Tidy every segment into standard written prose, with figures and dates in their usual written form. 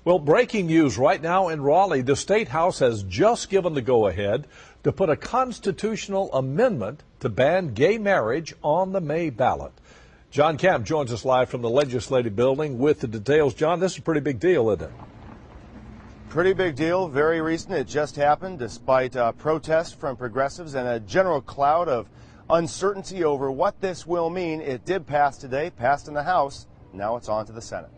Well, breaking news right now in Raleigh. The State House has just given the go-ahead to put a constitutional amendment to ban gay marriage on the May ballot. John Camp joins us live from the Legislative Building with the details. John, this is a pretty big deal, isn't it? Pretty big deal. Very recent. It just happened despite protests from progressives and a general cloud of uncertainty over what this will mean. It did pass today, passed in the House. Now it's on to the Senate.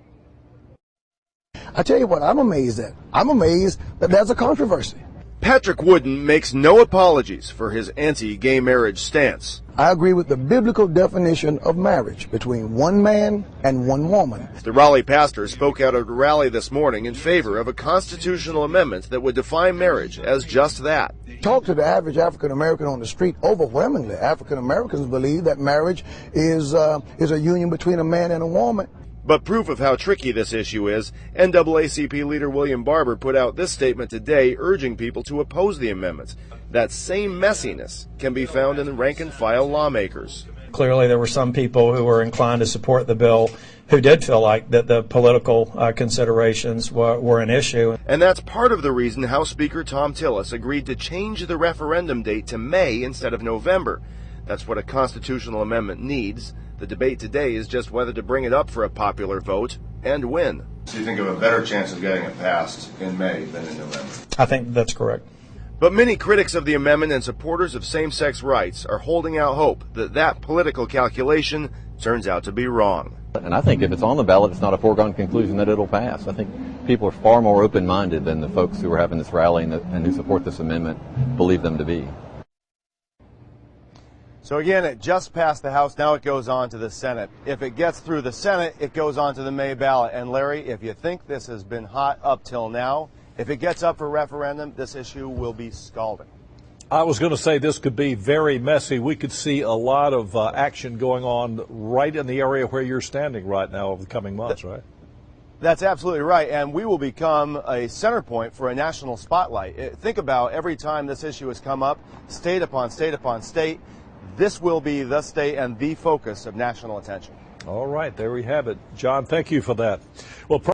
I tell you what I'm amazed at. I'm amazed that there's a controversy. Patrick Wooden makes no apologies for his anti-gay marriage stance. I agree with the biblical definition of marriage between one man and one woman. The Raleigh pastor spoke out at a rally this morning in favor of a constitutional amendment that would define marriage as just that. Talk to the average African American on the street. Overwhelmingly, African Americans believe that marriage is a union between a man and a woman. But proof of how tricky this issue is, NAACP leader William Barber put out this statement today urging people to oppose the amendment. That same messiness can be found in rank-and-file lawmakers. Clearly, there were some people who were inclined to support the bill who did feel like that the political considerations were an issue. And that's part of the reason House Speaker Tom Tillis agreed to change the referendum date to May instead of November. That's what a constitutional amendment needs. The debate today is just whether to bring it up for a popular vote and win. So you think of a better chance of getting it passed in May than in November? I think that's correct. But many critics of the amendment and supporters of same-sex rights are holding out hope that that political calculation turns out to be wrong. And I think if it's on the ballot, it's not a foregone conclusion that it'll pass. I think people are far more open-minded than the folks who are having this rally and who support this amendment believe them to be. So again, it just passed the House. Now it goes on to the Senate. If it gets through the Senate, it goes on to the May ballot. And Larry, if you think this has been hot up till now, if it gets up for referendum, this issue will be scalding. I was going to say this could be very messy. We could see a lot of action going on right in the area where you're standing right now over the coming months, right? That's absolutely right. And we will become a center point for a national spotlight. Think about every time this issue has come up, state upon state upon state. This will be the state and the focus of national attention. All right, there we have it. John, thank you for that. Well,